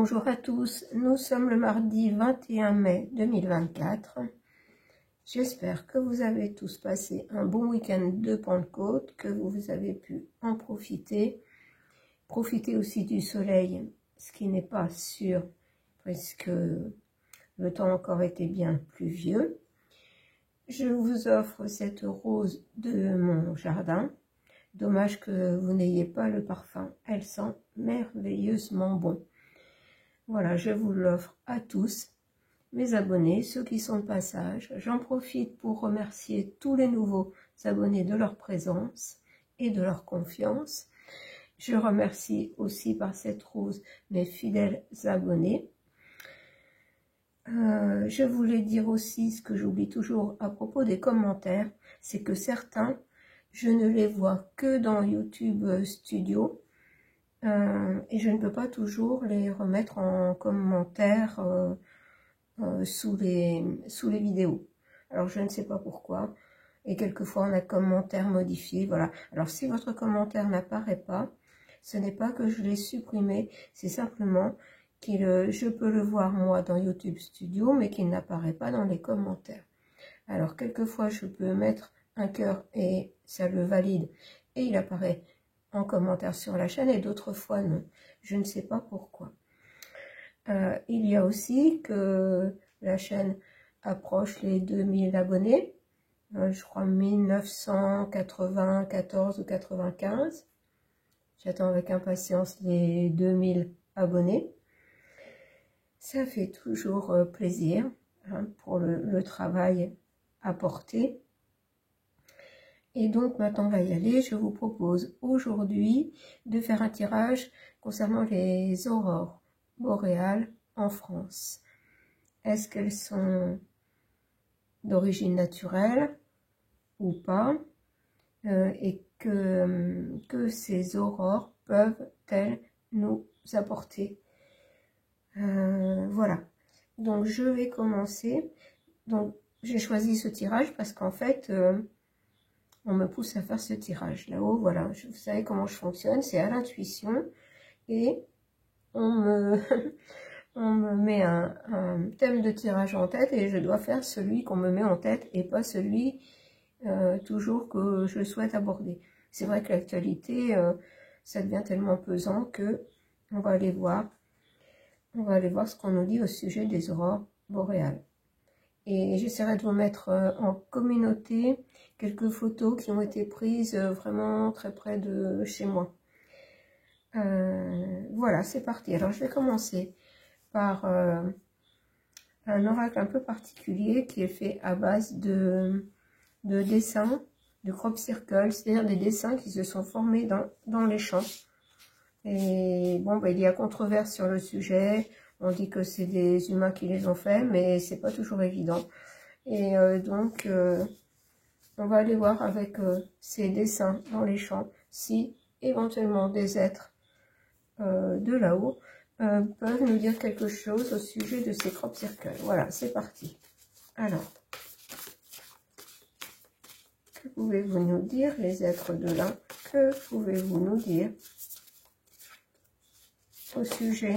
Bonjour à tous, nous sommes le mardi 21 mai 2024. J'espère que vous avez tous passé un bon week-end de Pentecôte, que vous avez pu en profiter. Profitez aussi du soleil, ce qui n'est pas sûr, puisque le temps encore était bien pluvieux. Je vous offre cette rose de mon jardin. Dommage que vous n'ayez pas le parfum, elle sent merveilleusement bon. Voilà, je vous l'offre à tous, mes abonnés, ceux qui sont de passage. J'en profite pour remercier tous les nouveaux abonnés de leur présence et de leur confiance. Je remercie aussi par cette rose mes fidèles abonnés. Je voulais dire aussi ce que j'oublie toujours à propos des commentaires, c'est que certains, je ne les vois que dans YouTube Studio. Et je ne peux pas toujours les remettre en commentaire sous les vidéos. Alors je ne sais pas pourquoi. Et quelquefois on a commentaire modifié. Voilà. Alors si votre commentaire n'apparaît pas, ce n'est pas que je l'ai supprimé, c'est simplement que je peux le voir moi dans YouTube Studio, mais qu'il n'apparaît pas dans les commentaires. Alors quelquefois je peux mettre un cœur et ça le valide et il apparaît en commentaire sur la chaîne et d'autres fois non. Je ne sais pas pourquoi. Il y a aussi que la chaîne approche les 2000 abonnés. Je crois 1994 ou 95. J'attends avec impatience les 2000 abonnés. Ça fait toujours plaisir pour le travail apporté. Et donc maintenant on va y aller. Je vous propose aujourd'hui de faire un tirage concernant les aurores boréales en France. Est-ce qu'elles sont d'origine naturelle ou pas, et que ces aurores peuvent-elles nous apporter. Voilà, donc je vais commencer. Donc j'ai choisi ce tirage parce qu'en fait on me pousse à faire ce tirage là-haut. Voilà, vous savez comment je fonctionne, c'est à l'intuition et on me met un thème de tirage en tête et je dois faire celui qu'on me met en tête et pas celui toujours que je souhaite aborder. C'est vrai que l'actualité, ça devient tellement pesant que on va aller voir ce qu'on nous dit au sujet des aurores boréales. Et j'essaierai de vous mettre en communauté quelques photos qui ont été prises vraiment très près de chez moi. Voilà, c'est parti. Alors je vais commencer par un oracle un peu particulier qui est fait à base de dessins, de crop circles, c'est-à-dire des dessins qui se sont formés dans les champs. Et bon, il y a controverse sur le sujet. On dit que c'est des humains qui les ont faits, mais c'est pas toujours évident. Et donc, on va aller voir avec ces dessins dans les champs si éventuellement des êtres de là-haut peuvent nous dire quelque chose au sujet de ces crop circles. Voilà, c'est parti. Alors, que pouvez-vous nous dire, les êtres de là? Que pouvez-vous nous dire au sujet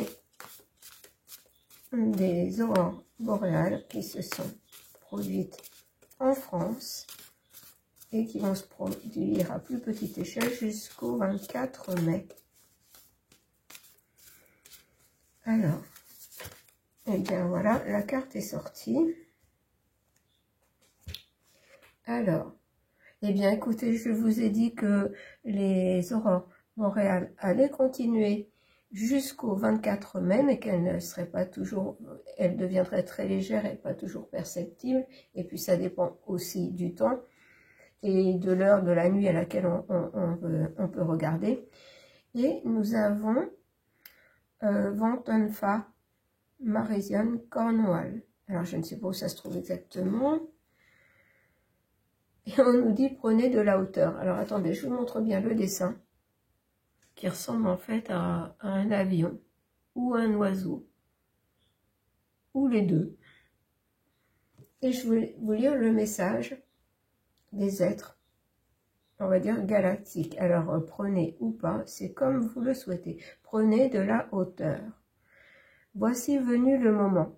des aurores boréales qui se sont produites en France et qui vont se produire à plus petite échelle jusqu'au 24 mai. Alors, et bien voilà, la carte est sortie. Alors, eh bien écoutez, je vous ai dit que les aurores boréales allaient continuer jusqu'au 24 mai, mais qu'elles ne seraient pas toujours, elles deviendraient très légères et pas toujours perceptibles. Et puis ça dépend aussi du temps et de l'heure de la nuit à laquelle on peut regarder. Et nous avons Vantonfa Marésian Cornwall. Alors je ne sais pas où ça se trouve exactement. Et on nous dit prenez de la hauteur. Alors attendez, je vous montre bien le dessin qui ressemble en fait à un avion ou un oiseau ou les deux. Et je vais vous lire le message des êtres, on va dire galactiques. Alors prenez ou pas, c'est comme vous le souhaitez. Prenez de la hauteur. Voici venu le moment.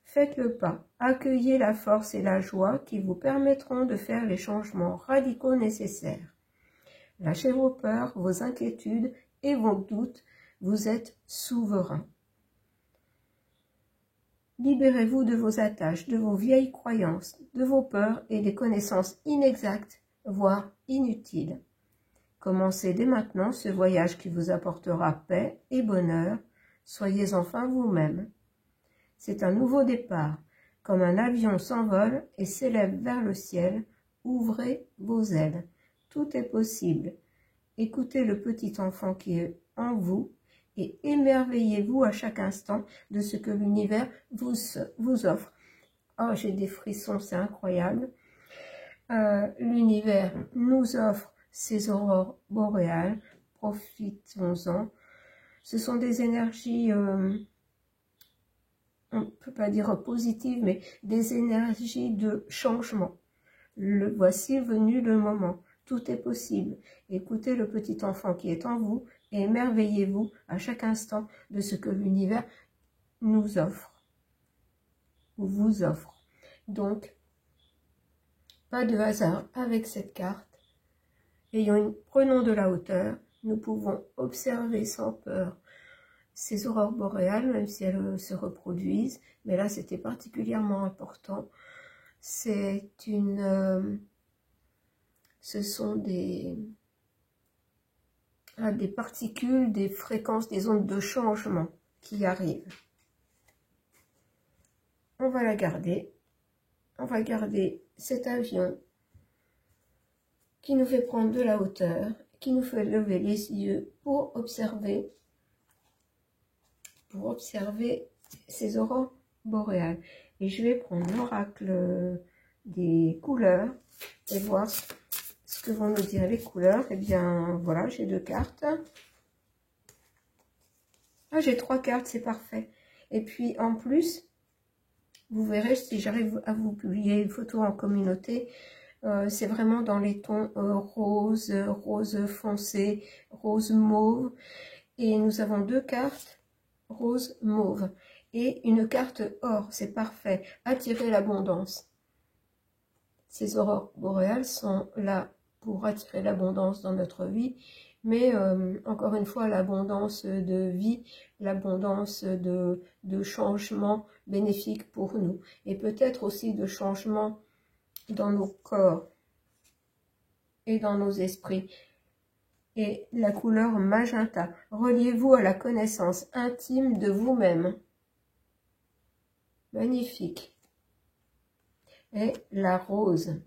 Faites le pas, accueillez la force et la joie qui vous permettront de faire les changements radicaux nécessaires. Lâchez vos peurs, vos inquiétudes et vos doutes, vous êtes souverain. Libérez-vous de vos attaches, de vos vieilles croyances, de vos peurs et des connaissances inexactes, voire inutiles. Commencez dès maintenant ce voyage qui vous apportera paix et bonheur. Soyez enfin vous-même. C'est un nouveau départ. Comme un avion s'envole et s'élève vers le ciel, ouvrez vos ailes. Tout est possible. Écoutez le petit enfant qui est en vous et émerveillez-vous à chaque instant de ce que l'univers vous offre. Oh, j'ai des frissons, c'est incroyable. L'univers nous offre ces aurores boréales. Profitons-en. Ce sont des énergies, on ne peut pas dire positives, mais des énergies de changement. Voici venu le moment. Tout est possible. Écoutez le petit enfant qui est en vous et émerveillez-vous à chaque instant de ce que l'univers nous offre, ou vous offre. Donc, pas de hasard avec cette carte. Prenons de la hauteur. Nous pouvons observer sans peur ces aurores boréales, même si elles se reproduisent. Mais là, c'était particulièrement important. Ce sont des particules, des fréquences, des ondes de changement qui arrivent. On va la garder. On va garder cet avion qui nous fait prendre de la hauteur, qui nous fait lever les yeux pour observer ces aurores boréales. Et je vais prendre l'oracle des couleurs et voir ce que vont nous dire les couleurs. Eh bien, voilà, j'ai 2 cartes. Ah, j'ai 3 cartes, c'est parfait. Et puis, en plus, vous verrez, si j'arrive à vous publier une photo en communauté, c'est vraiment dans les tons rose, rose foncé, rose mauve. Et nous avons 2 cartes rose mauve et une carte or, c'est parfait. Attirer l'abondance. Ces aurores boréales sont là pour attirer l'abondance dans notre vie, mais encore une fois, l'abondance de vie, l'abondance de changements bénéfiques pour nous, et peut-être aussi de changements dans nos corps et dans nos esprits. Et la couleur magenta, reliez-vous à la connaissance intime de vous-même. Magnifique. Et la rose,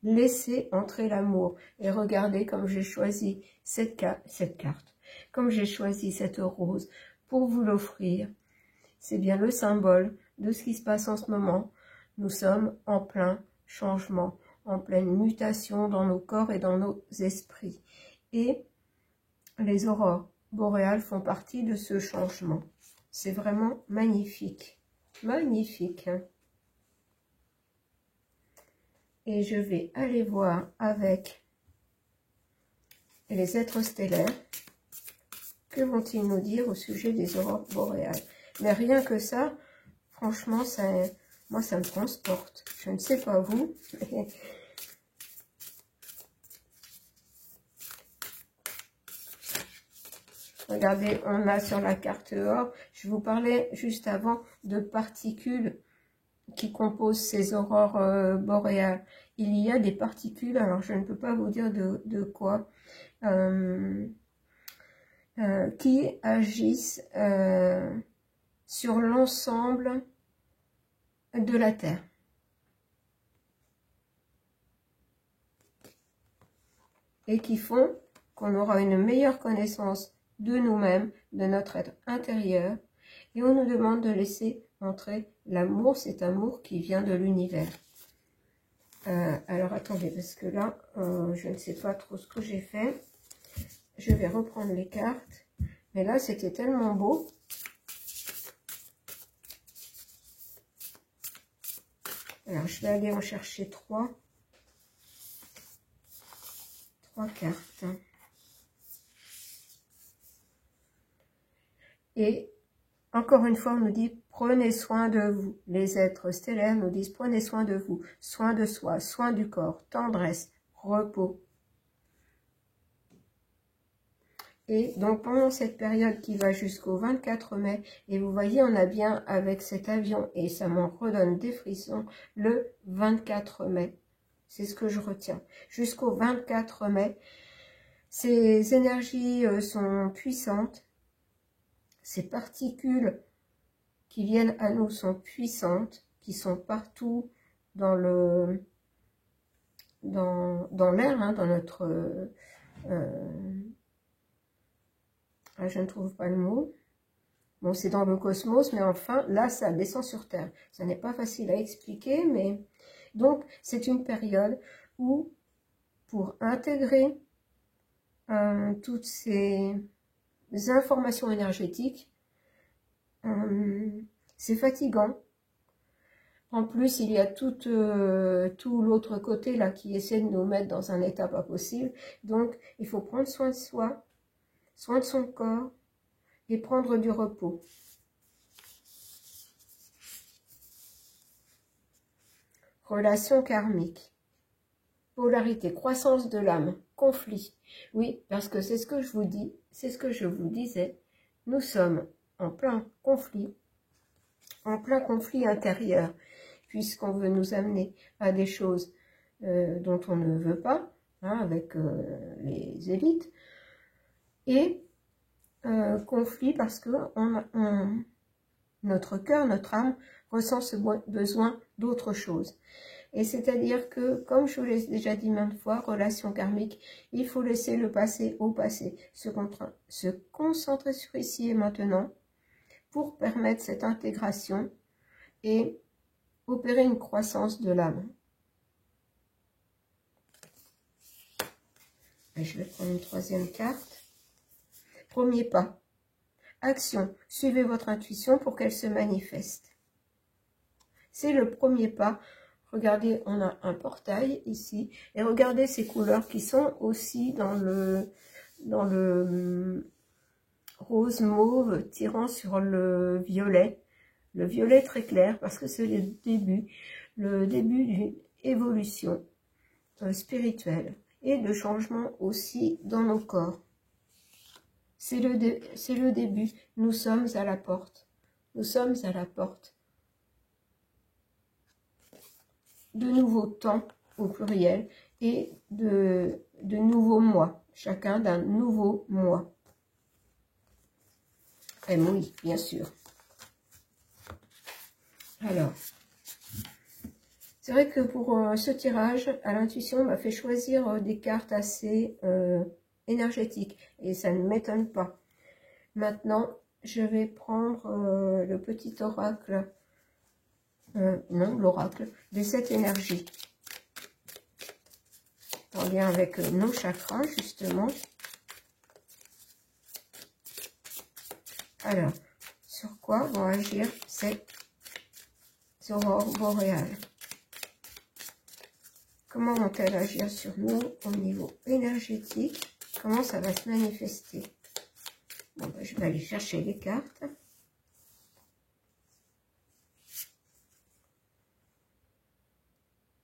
laissez entrer l'amour. Et regardez comme j'ai choisi cette carte, comme j'ai choisi cette rose pour vous l'offrir. C'est bien le symbole de ce qui se passe en ce moment. Nous sommes en plein changement, en pleine mutation dans nos corps et dans nos esprits. Et les aurores boréales font partie de ce changement. C'est vraiment magnifique. Magnifique. Hein? Et je vais aller voir avec les êtres stellaires. Que vont-ils nous dire au sujet des aurores boréales? Mais rien que ça, franchement, moi, ça me transporte. Je ne sais pas vous, mais... Regardez, on a sur la carte or, je vous parlais juste avant de particules qui composent ces aurores boréales. Il y a des particules, alors je ne peux pas vous dire de quoi, qui agissent sur l'ensemble de la Terre. Et qui font qu'on aura une meilleure connaissance de nous-mêmes, de notre être intérieur, et on nous demande de laisser entrer l'amour, cet amour qui vient de l'univers. Alors attendez, parce que là, je ne sais pas trop ce que j'ai fait. Je vais reprendre les cartes, mais là c'était tellement beau. Alors je vais aller en chercher 3 cartes. Et encore une fois, on nous dit, prenez soin de vous. Les êtres stellaires nous disent, prenez soin de vous, soin de soi, soin du corps, tendresse, repos. Et donc, pendant cette période qui va jusqu'au 24 mai, et vous voyez, on a bien avec cet avion, et ça m'en redonne des frissons, le 24 mai. C'est ce que je retiens. Jusqu'au 24 mai, ces énergies sont puissantes. Ces particules qui viennent à nous sont puissantes, qui sont partout dans le dans l'air, hein, dans notre je ne trouve pas le mot. Bon, c'est dans le cosmos, mais enfin, là, ça descend sur Terre. Ça n'est pas facile à expliquer, mais... Donc, c'est une période où, pour intégrer toutes ces informations énergétiques, c'est fatigant. En plus, il y a tout l'autre côté là qui essaie de nous mettre dans un état pas possible. Donc, il faut prendre soin de soi, soin de son corps et prendre du repos. Relation karmique. Polarité, croissance de l'âme, conflit. Oui, parce que c'est ce que je vous dis, c'est ce que je vous disais. Nous sommes en plein conflit intérieur, puisqu'on veut nous amener à des choses dont on ne veut pas, hein, avec les élites, et conflit parce que notre cœur, notre âme, ressent ce besoin d'autre chose. Et c'est-à-dire que, comme je vous l'ai déjà dit maintes fois, relation karmique, il faut laisser le passé au passé, se concentrer sur ici et maintenant pour permettre cette intégration et opérer une croissance de l'âme. Je vais prendre une troisième carte. Premier pas. Action. Suivez votre intuition pour qu'elle se manifeste. C'est le premier pas. Regardez, on a un portail ici. Et regardez ces couleurs qui sont aussi dans le rose mauve tirant sur le violet. Le violet très clair parce que c'est le début d'une évolution spirituelle et de changement aussi dans nos corps. C'est le début. Nous sommes à la porte. Nous sommes à la porte de nouveaux temps au pluriel et de nouveaux mois. Chacun d'un nouveau mois. Oui, bien sûr. Alors, c'est vrai que pour ce tirage, à l'intuition, m'a fait choisir des cartes assez énergétiques. Et ça ne m'étonne pas. Maintenant, je vais prendre le petit oracle, non, l'oracle, des 7 énergies. En lien avec nos chakras, justement. Alors, sur quoi vont agir ces aurores boréales? Comment vont-elles agir sur nous au niveau énergétique? Comment ça va se manifester? Bon, ben, je vais aller chercher les cartes.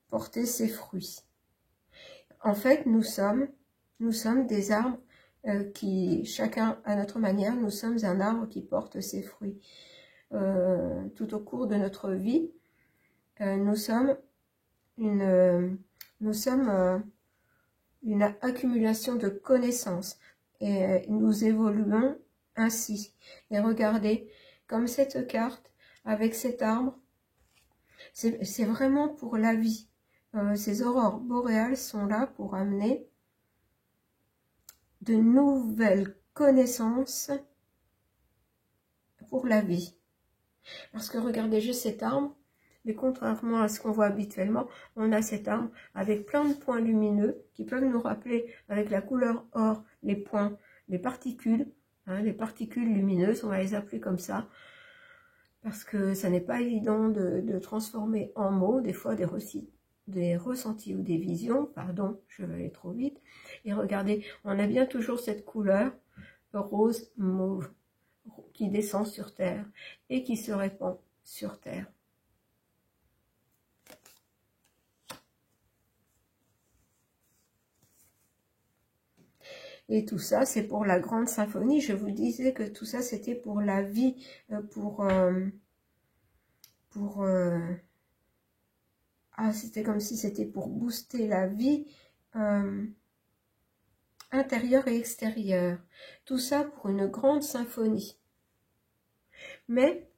Porter ses fruits. En fait, nous sommes des arbres qui, chacun à notre manière, nous sommes un arbre qui porte ses fruits. Tout au cours de notre vie, nous sommes une accumulation de connaissances et nous évoluons ainsi. Et regardez, comme cette carte, avec cet arbre, c'est vraiment pour la vie. Ces aurores boréales sont là pour amener de nouvelles connaissances pour la vie. Parce que regardez, j'ai cet arbre, mais contrairement à ce qu'on voit habituellement, on a cet arbre avec plein de points lumineux qui peuvent nous rappeler avec la couleur or les points, les particules, hein, les particules lumineuses, on va les appeler comme ça, parce que ça n'est pas évident de transformer en mots, des fois des ressentis ou des visions, pardon, je vais aller trop vite, et regardez, on a bien toujours cette couleur rose mauve. qui descend sur terre et qui se répand sur terre. Et tout ça, c'est pour la grande symphonie. Je vous disais que tout ça, c'était pour la vie, c'était comme si c'était pour booster la vie intérieure et extérieure. Tout ça pour une grande symphonie. Mais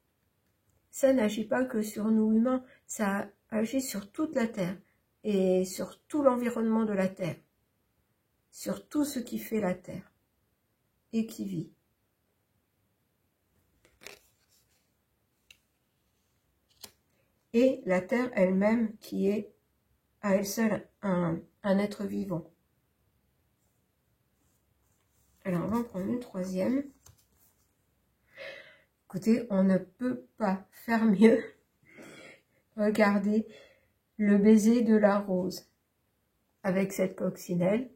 ça n'agit pas que sur nous humains, ça agit sur toute la Terre et sur tout l'environnement de la Terre, sur tout ce qui fait la Terre et qui vit. Et la Terre elle-même qui est à elle seule un être vivant. Alors on va en prendre une troisième. Écoutez, on ne peut pas faire mieux. Regardez le baiser de la rose avec cette coccinelle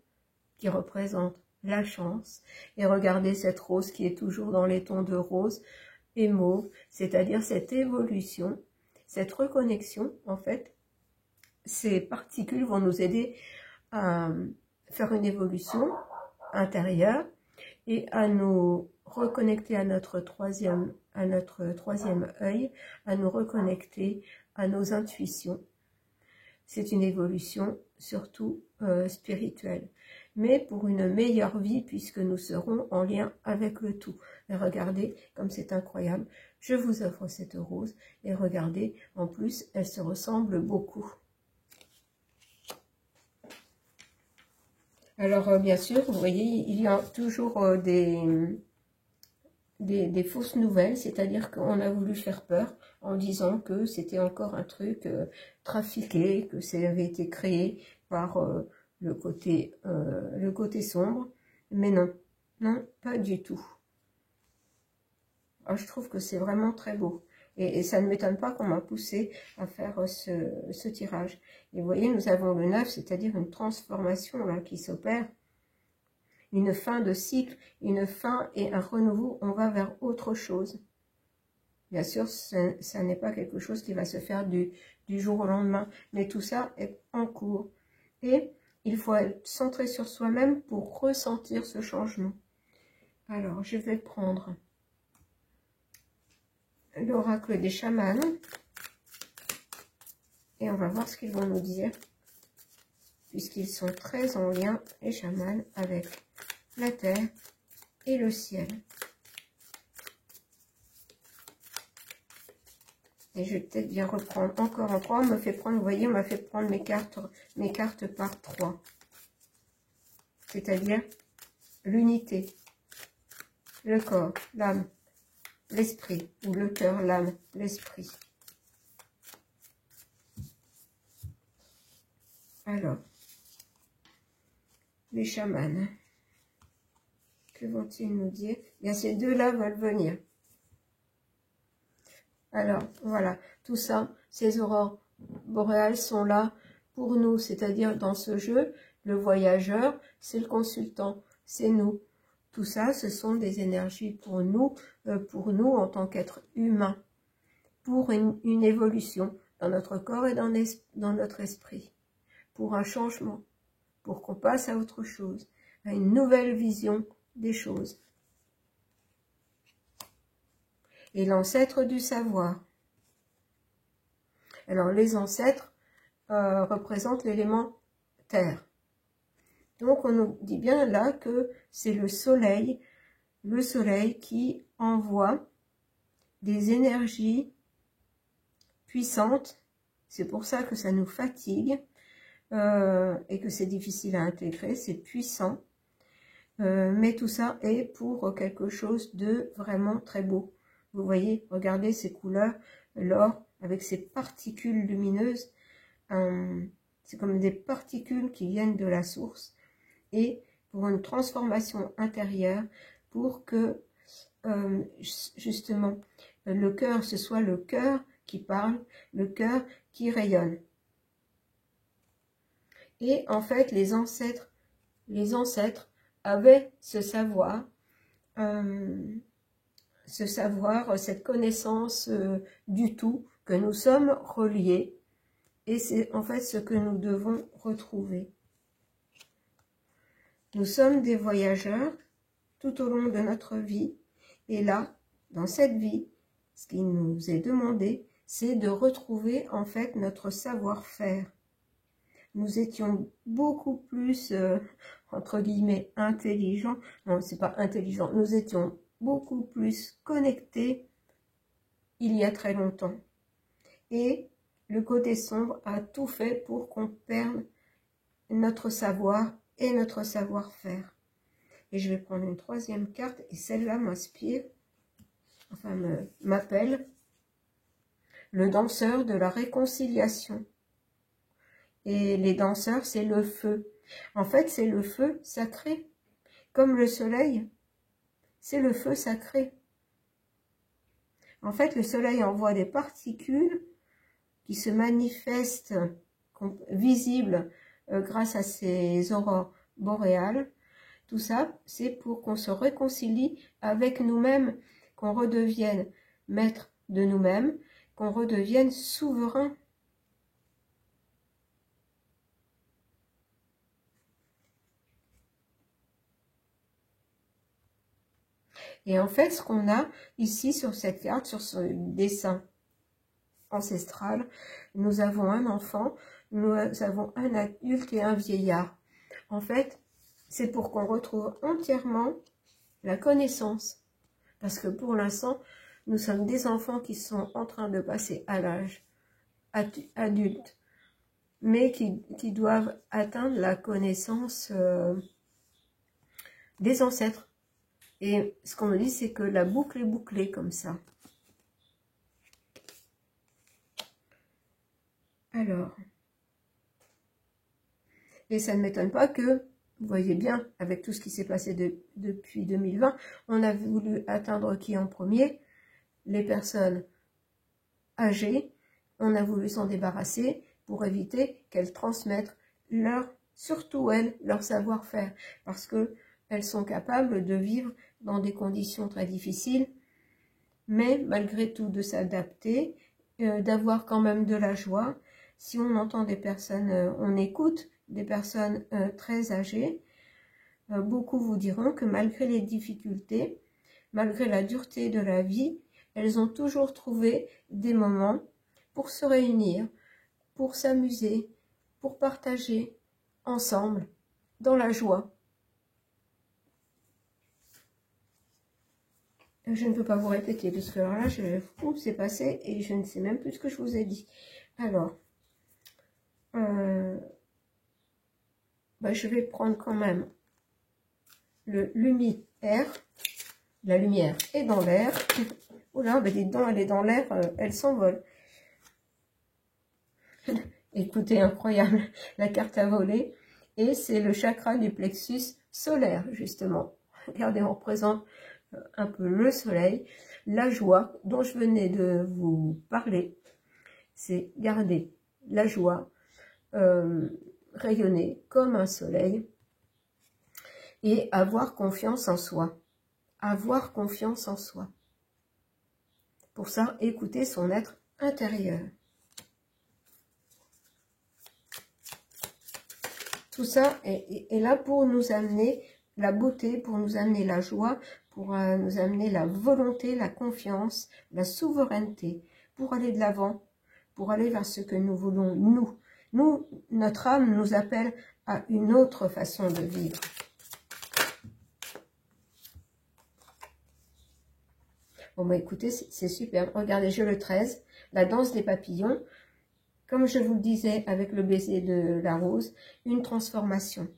qui représente la chance. Et regardez cette rose qui est toujours dans les tons de rose et mauve, c'est-à-dire cette évolution, cette reconnexion. En fait, ces particules vont nous aider à faire une évolution intérieure et à nous reconnecter à notre troisième œil, à nous reconnecter à nos intuitions. C'est une évolution surtout spirituelle, mais pour une meilleure vie puisque nous serons en lien avec le tout. Et regardez comme c'est incroyable, je vous offre cette rose et regardez, en plus elle se ressemble beaucoup. Alors bien sûr, vous voyez, il y a toujours des fausses nouvelles, c'est-à-dire qu'on a voulu faire peur en disant que c'était encore un truc trafiqué, que ça avait été créé par le côté sombre, mais non, non, pas du tout. Alors, je trouve que c'est vraiment très beau. Et ça ne m'étonne pas qu'on m'a poussé à faire ce tirage. Et vous voyez, nous avons le 9, c'est-à-dire une transformation là qui s'opère. Une fin de cycle, une fin et un renouveau, on va vers autre chose. Bien sûr, ça n'est pas quelque chose qui va se faire du jour au lendemain, mais tout ça est en cours. Et il faut être centré sur soi-même pour ressentir ce changement. Alors, je vais prendre l'oracle des chamans et on va voir ce qu'ils vont nous dire, puisqu'ils sont très en lien, les chamans, avec la terre et le ciel. Et je vais peut-être bien reprendre encore en 3. On me fait prendre, vous voyez, on m'a fait prendre mes cartes par 3. C'est-à-dire l'unité, le corps, l'âme, l'esprit, ou le cœur, l'âme, l'esprit. Alors, les chamans, que vont-ils nous dire? Bien, ces deux-là veulent venir. Alors, voilà, tout ça, ces aurores boréales sont là pour nous, c'est-à-dire dans ce jeu, le voyageur, c'est le consultant, c'est nous. Tout ça, ce sont des énergies pour nous en tant qu'êtres humains, pour une évolution dans notre corps et dans notre esprit, pour un changement, pour qu'on passe à autre chose, à une nouvelle vision des choses. Et l'ancêtre du savoir. Alors, les ancêtres représentent l'élément terre. Donc, on nous dit bien là que c'est le soleil qui envoie des énergies puissantes. C'est pour ça que ça nous fatigue et que c'est difficile à intégrer, c'est puissant. Mais tout ça est pour quelque chose de vraiment très beau. Vous voyez, regardez ces couleurs, l'or avec ces particules lumineuses, c'est comme des particules qui viennent de la source, et pour une transformation intérieure, pour que justement le cœur, ce soit le cœur qui parle, le cœur qui rayonne. Et en fait, les ancêtres avaient ce savoir, ce savoir, cette connaissance du tout, que nous sommes reliés, et c'est en fait ce que nous devons retrouver. Nous sommes des voyageurs tout au long de notre vie, et là, dans cette vie, ce qui nous est demandé, c'est de retrouver en fait notre savoir-faire. Nous étions beaucoup plus, entre guillemets, intelligents. Non, c'est pas intelligent. Nous étions beaucoup plus connectés il y a très longtemps. Et le côté sombre a tout fait pour qu'on perde notre savoir et notre savoir-faire. Et je vais prendre une troisième carte, et celle-là m'inspire, enfin m'appelle, le danseur de la réconciliation. Et les danseurs, c'est le feu. En fait, c'est le feu sacré. Comme le soleil, c'est le feu sacré. En fait, le soleil envoie des particules qui se manifestent visibles grâce à ses aurores boréales. Tout ça, c'est pour qu'on se réconcilie avec nous-mêmes, qu'on redevienne maître de nous-mêmes, qu'on redevienne souverain. Et en fait, ce qu'on a ici sur cette carte, sur ce dessin ancestral, nous avons un enfant, nous avons un adulte et un vieillard. En fait, c'est pour qu'on retrouve entièrement la connaissance. Parce que pour l'instant, nous sommes des enfants qui sont en train de passer à l'âge adulte, mais qui doivent atteindre la connaissance des ancêtres. Et ce qu'on me dit, c'est que la boucle est bouclée comme ça. Alors, et ça ne m'étonne pas que, vous voyez bien, avec tout ce qui s'est passé depuis 2020, on a voulu atteindre qui en premier? Les personnes âgées. On a voulu s'en débarrasser pour éviter qu'elles transmettent surtout elles, leur savoir-faire, parce que elles sont capables de vivre dans des conditions très difficiles, mais malgré tout de s'adapter, d'avoir quand même de la joie. Si on entend des personnes, on écoute des personnes très âgées, beaucoup vous diront que malgré les difficultés, malgré la dureté de la vie, elles ont toujours trouvé des moments pour se réunir, pour s'amuser, pour partager ensemble, dans la joie. Je ne peux pas vous répéter, parce que alors là, tout s'est passé et je ne sais même plus ce que je vous ai dit. Alors, je vais prendre quand même le lumière. La lumière est dans l'air. Oh là, dites donc, elle est dans l'air, elle s'envole. Écoutez, incroyable, la carte a volé. Et c'est le chakra du plexus solaire, justement. Regardez, on représente un peu le soleil, la joie dont je venais de vous parler. C'est garder la joie, rayonner comme un soleil et avoir confiance en soi. Avoir confiance en soi. Pour ça, écouter son être intérieur. Tout ça est là pour nous amener la beauté, pour nous amener la joie, pour nous amener la volonté, la confiance, la souveraineté, pour aller de l'avant, pour aller vers ce que nous voulons, nous. Nous, notre âme nous appelle à une autre façon de vivre. Bon, écoutez, c'est super. Regardez, j'ai le 13, la danse des papillons. Comme je vous le disais avec le baiser de la rose, une transformation.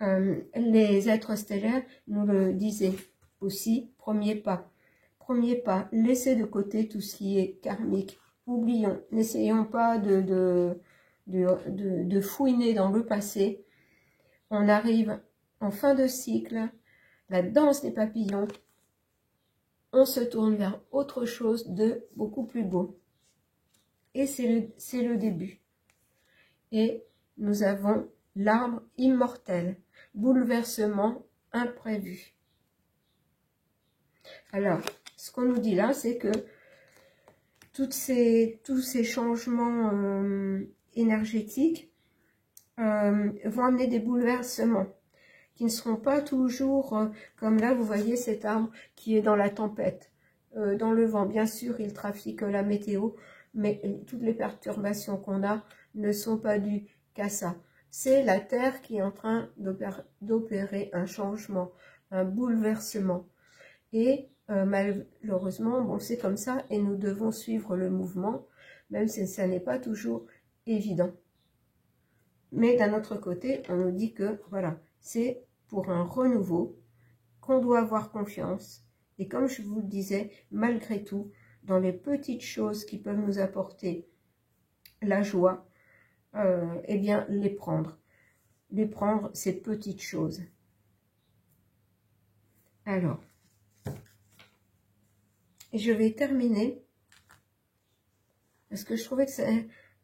Les êtres stellaires nous le disaient aussi, premier pas. Premier pas, laissez de côté tout ce qui est karmique. Oublions, n'essayons pas de fouiner dans le passé. On arrive en fin de cycle, la danse des papillons. On se tourne vers autre chose de beaucoup plus beau. Et c'est le début. Et nous avons l'arbre immortel, bouleversement imprévu. Alors, ce qu'on nous dit là, c'est que tous ces changements énergétiques vont amener des bouleversements qui ne seront pas toujours comme là, vous voyez cet arbre qui est dans la tempête, dans le vent. Bien sûr, il trafique la météo, mais toutes les perturbations qu'on a ne sont pas dues qu'à ça. C'est la Terre qui est en train d'opérer un changement, un bouleversement. Et malheureusement, bon, c'est comme ça et nous devons suivre le mouvement, même si ça n'est pas toujours évident. Mais d'un autre côté, on nous dit que voilà, c'est pour un renouveau qu'on doit avoir confiance. Et comme je vous le disais, malgré tout, dans les petites choses qui peuvent nous apporter la joie, eh bien, les prendre, ces petites choses. Alors, je vais terminer, parce que je trouvais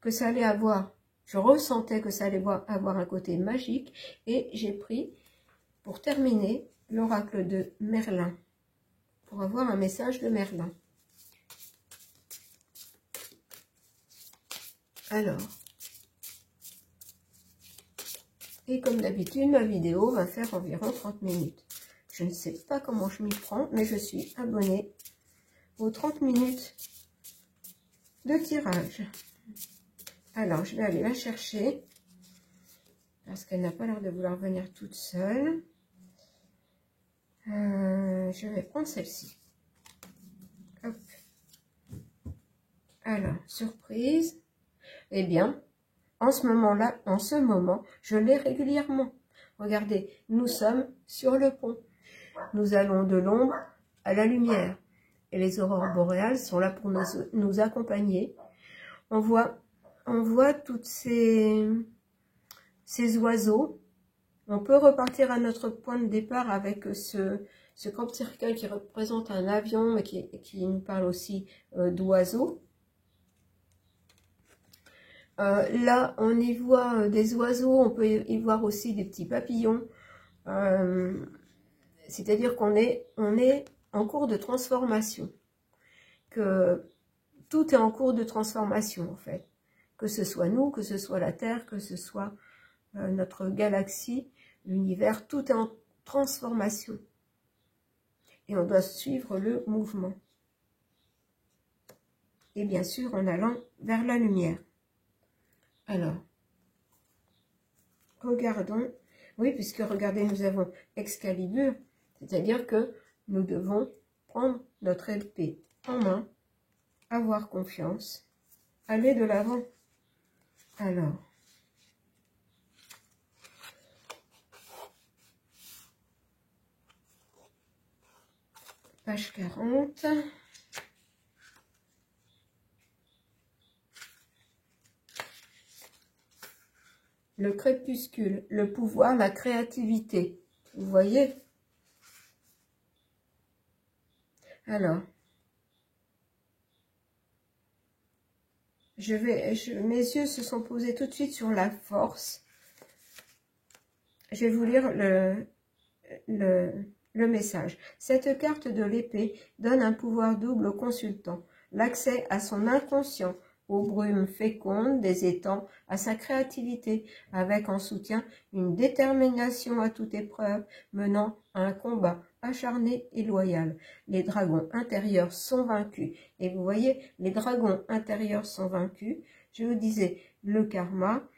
que ça allait avoir, je ressentais que ça allait avoir un côté magique, et j'ai pris, pour terminer, l'oracle de Merlin, pour avoir un message de Merlin. Alors, et comme d'habitude, ma vidéo va faire environ 30 minutes. Je ne sais pas comment je m'y prends, mais je suis abonnée aux 30 minutes de tirage. Alors, je vais aller la chercher, parce qu'elle n'a pas l'air de vouloir venir toute seule. Je vais prendre celle-ci. Hop. Alors, surprise. Eh bien, en ce moment, je l'ai régulièrement. Regardez, nous sommes sur le pont. Nous allons de l'ombre à la lumière. Et les aurores boréales sont là pour nous accompagner. On voit toutes ces oiseaux. On peut repartir à notre point de départ avec ce grand cercle qui représente un avion, mais qui nous parle aussi d'oiseaux. Là, on y voit des oiseaux, on peut y voir aussi des petits papillons. C'est-à-dire qu'on est en cours de transformation. Que tout est en cours de transformation, en fait. Que ce soit nous, que ce soit la Terre, que ce soit notre galaxie, l'univers, tout est en transformation. Et on doit suivre le mouvement. Et bien sûr, en allant vers la lumière. Alors, regardons. Oui, puisque regardez, nous avons Excalibur, c'est-à-dire que nous devons prendre notre épée en main, avoir confiance, aller de l'avant. Alors, page 40. Le crépuscule, le pouvoir, la créativité. Vous voyez? Alors, mes yeux se sont posés tout de suite sur la force. Je vais vous lire le message. Cette carte de l'épée donne un pouvoir double au consultant. L'accès à son inconscient, aux brumes fécondes des étangs, à sa créativité, avec en soutien une détermination à toute épreuve, menant à un combat acharné et loyal. Les dragons intérieurs sont vaincus. Et vous voyez, les dragons intérieurs sont vaincus. Je vous disais, le karma,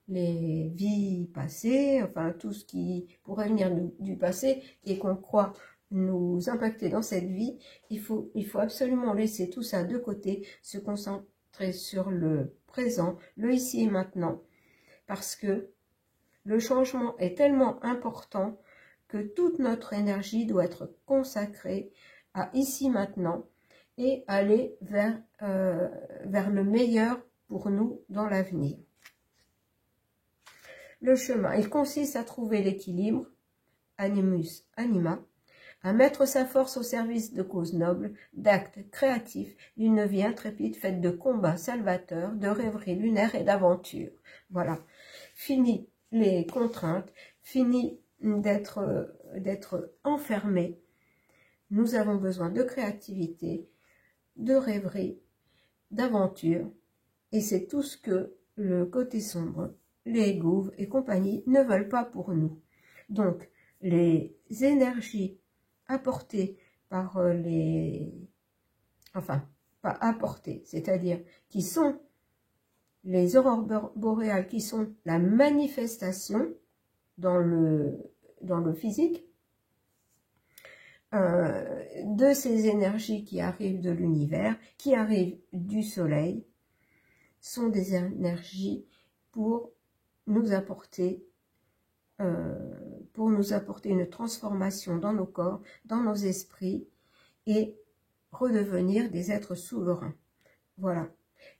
les vies passées, enfin tout ce qui pourrait venir du passé et qu'on croit nous impacter dans cette vie, il faut absolument laisser tout ça de côté, se concentrer sur le présent, le ici et maintenant, parce que le changement est tellement important que toute notre énergie doit être consacrée à ici maintenant et aller vers le meilleur pour nous dans l'avenir. Le chemin, il consiste à trouver l'équilibre, animus anima, à mettre sa force au service de causes nobles, d'actes créatifs, d'une vie intrépide faite de combats salvateurs, de rêveries lunaires et d'aventures. Voilà. Fini les contraintes, fini d'être enfermé. Nous avons besoin de créativité, de rêverie, d'aventure. Et c'est tout ce que le côté sombre, les gouves et compagnie ne veulent pas pour nous. Donc, les énergies apportées par les... Enfin, pas apportées, c'est-à-dire qui sont les aurores boréales, qui sont la manifestation dans le physique, de ces énergies qui arrivent de l'univers, qui arrivent du soleil, sont des énergies pour nous apporter une transformation dans nos corps, dans nos esprits, et redevenir des êtres souverains. Voilà.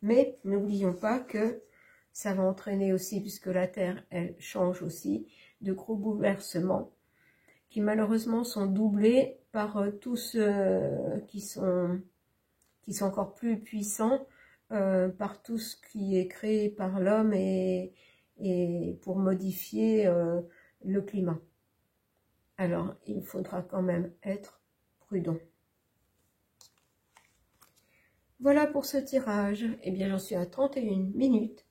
Mais n'oublions pas que ça va entraîner aussi, puisque la Terre, elle change aussi, de gros bouleversements qui malheureusement sont doublés par tous ceux qui sont encore plus puissants, par tout ce qui est créé par l'homme et pour modifier le climat. Alors, il faudra quand même être prudent. Voilà pour ce tirage. Eh bien, j'en suis à 31 minutes.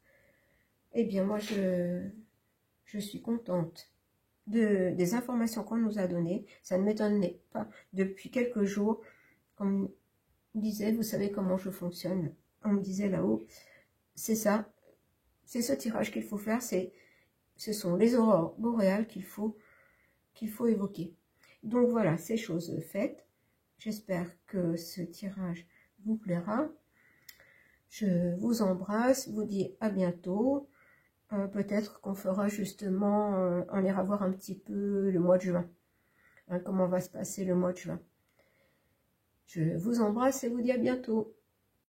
Eh bien, moi, je suis contente des informations qu'on nous a données. Ça ne m'étonnait pas. Depuis quelques jours, comme on disait, vous savez comment je fonctionne. On me disait là-haut, c'est ça, c'est ce tirage qu'il faut faire, ce sont les aurores boréales qu'il faut évoquer. Donc voilà, c'est chose faite. J'espère que ce tirage vous plaira. Je vous embrasse, vous dis à bientôt. Peut-être qu'on fera justement, on ira voir un petit peu le mois de juin. Comment va se passer le mois de juin. Je vous embrasse et vous dis à bientôt.